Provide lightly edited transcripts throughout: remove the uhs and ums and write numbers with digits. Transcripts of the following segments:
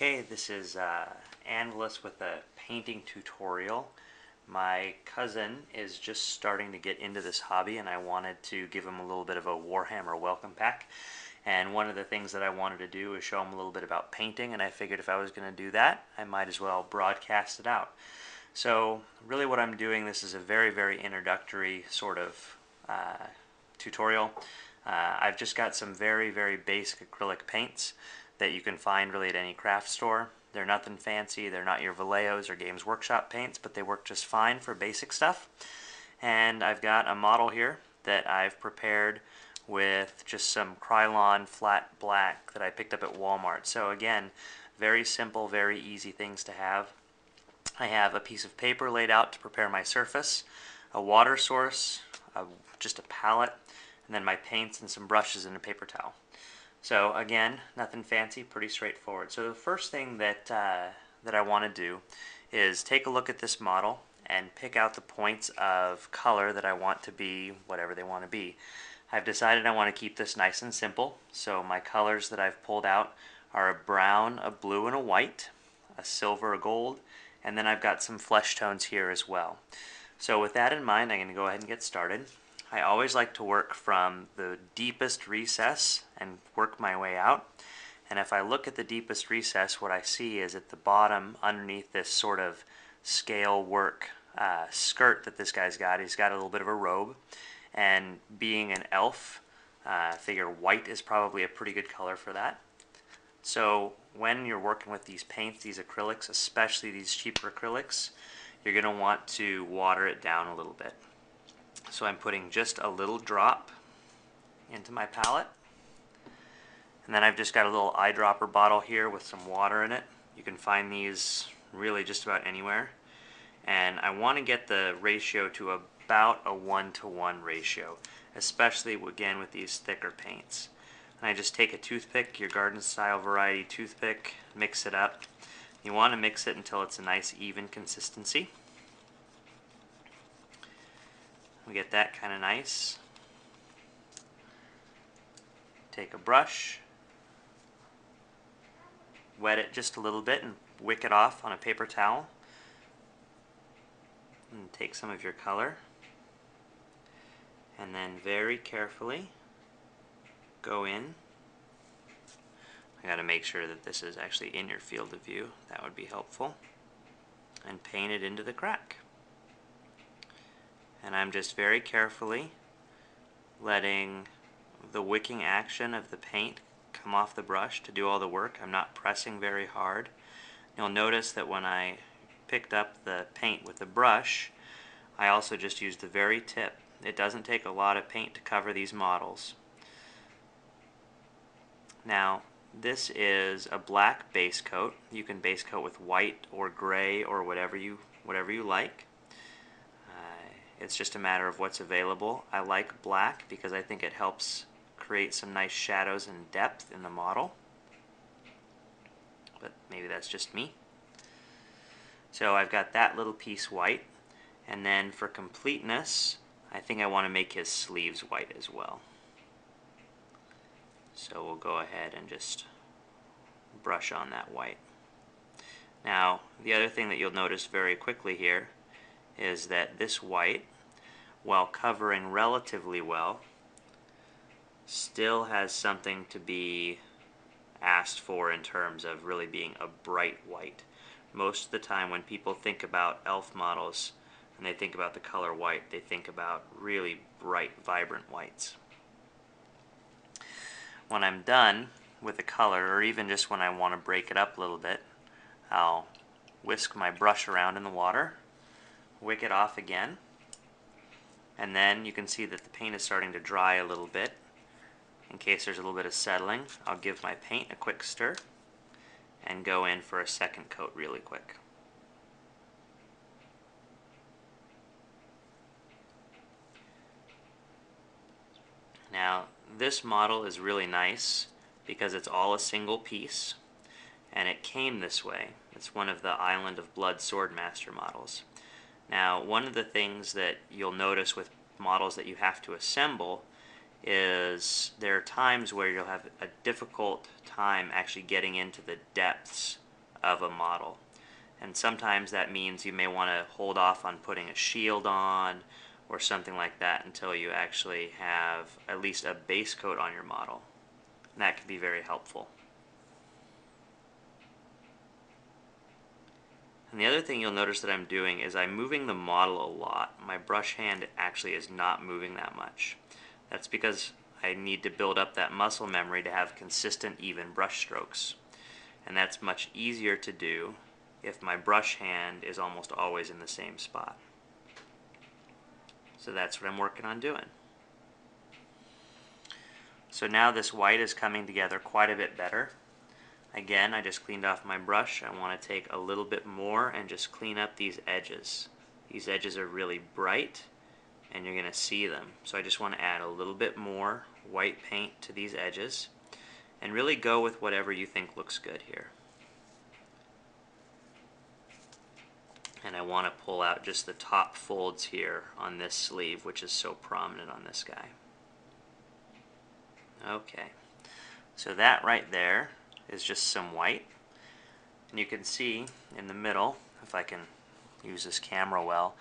Okay, this is Angeles with a painting tutorial. My cousin is just starting to get into this hobby and I wanted to give him a little bit of a Warhammer welcome pack. And one of the things that I wanted to do is show him a little bit about painting, and I figured if I was going to do that, I might as well broadcast it out. So really what I'm doing, this is a very introductory sort of tutorial. I've just got some very basic acrylic paints that you can find really at any craft store. They're nothing fancy, they're not your Vallejos or Games Workshop paints, but they work just fine for basic stuff. And I've got a model here that I've prepared with just some Krylon flat black that I picked up at Walmart. So again, very simple, very easy things to have. I have a piece of paper laid out to prepare my surface, a water source, just a palette, and then my paints and some brushes and a paper towel. So again, nothing fancy, pretty straightforward. So the first thing that I want to do is take a look at this model and pick out the points of color that I want to be whatever they want to be. I've decided I want to keep this nice and simple, so my colors that I've pulled out are a brown, a blue, and a white, a silver, a gold, and then I've got some flesh tones here as well. So with that in mind, I'm going to go ahead and get started. I always like to work from the deepest recess and work my way out. And if I look at the deepest recess, what I see is at the bottom, underneath this sort of scale work skirt that this guy's got, he's got a little bit of a robe. And being an elf, I figure white is probably a pretty good color for that. So when you're working with these paints, these acrylics, especially these cheaper acrylics, you're going to want to water it down a little bit. So I'm putting just a little drop into my palette. And then I've just got a little eyedropper bottle here with some water in it. You can find these really just about anywhere. And I want to get the ratio to about a 1-to-1 ratio, especially again with these thicker paints. And I just take a toothpick, your garden style variety toothpick, mix it up. You want to mix it until it's a nice even consistency. We get that kind of nice. Take a brush, wet it just a little bit and wick it off on a paper towel. And take some of your color and then very carefully go in. I got to make sure that this is actually in your field of view. That would be helpful. And paint it into the crack. And I'm just very carefully letting the wicking action of the paint come off the brush to do all the work. I'm not pressing very hard. You'll notice that when I picked up the paint with the brush, I also just used the very tip. It doesn't take a lot of paint to cover these models. Now, this is a black base coat. You can base coat with white or gray or whatever you like. It's just a matter of what's available. I like black because I think it helps create some nice shadows and depth in the model. But maybe that's just me. So I've got that little piece white. And then for completeness, I think I want to make his sleeves white as well. So we'll go ahead and just brush on that white. Now, the other thing that you'll notice very quickly here is that this white, while covering relatively well, still has something to be asked for in terms of really being a bright white. Most of the time when people think about elf models and they think about the color white, they think about really bright, vibrant whites. When I'm done with the color, or even just when I want to break it up a little bit, I'll whisk my brush around in the water, wick it off again, and then you can see that the paint is starting to dry a little bit. In case there's a little bit of settling, I'll give my paint a quick stir and go in for a second coat really quick. Now, this model is really nice because it's all a single piece, and it came this way. It's one of the Island of Blood Swordmaster models. Now, one of the things that you'll notice with models that you have to assemble is there are times where you'll have a difficult time actually getting into the depths of a model. And sometimes that means you may want to hold off on putting a shield on or something like that until you actually have at least a base coat on your model. And that can be very helpful. And the other thing you'll notice that I'm doing is I'm moving the model a lot. My brush hand actually is not moving that much. That's because I need to build up that muscle memory to have consistent, even brush strokes. And that's much easier to do if my brush hand is almost always in the same spot. So that's what I'm working on doing. So now this white is coming together quite a bit better. Again, I just cleaned off my brush. I want to take a little bit more and just clean up these edges. These edges are really bright and you're going to see them. So I just want to add a little bit more white paint to these edges and really go with whatever you think looks good here. And I want to pull out just the top folds here on this sleeve, which is so prominent on this guy. Okay, so that right there is just some white. And you can see in the middle, if I can use this camera well,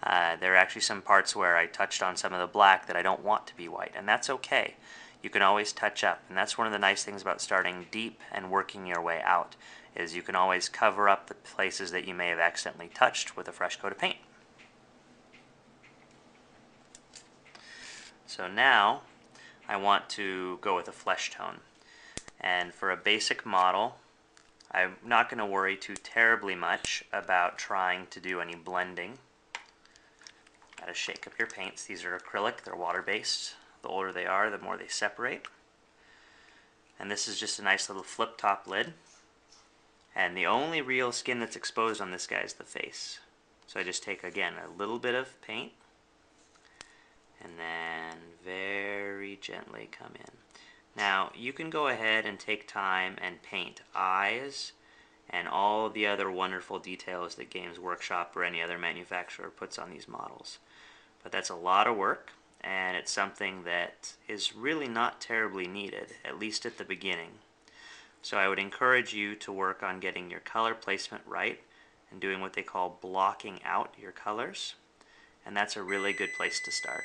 there are actually some parts where I touched on some of the black that I don't want to be white, and that's okay. You can always touch up, and that's one of the nice things about starting deep and working your way out, is you can always cover up the places that you may have accidentally touched with a fresh coat of paint. So now I want to go with a flesh tone. And for a basic model, I'm not going to worry too terribly much about trying to do any blending. Gotta shake up your paints. These are acrylic, they're water-based. The older they are, the more they separate. And this is just a nice little flip top lid. And the only real skin that's exposed on this guy is the face. So I just take, again, a little bit of paint and then very gently come in. Now, you can go ahead and take time and paint eyes and all the other wonderful details that Games Workshop or any other manufacturer puts on these models. But that's a lot of work, and it's something that is really not terribly needed, at least at the beginning. So I would encourage you to work on getting your color placement right and doing what they call blocking out your colors. And that's a really good place to start.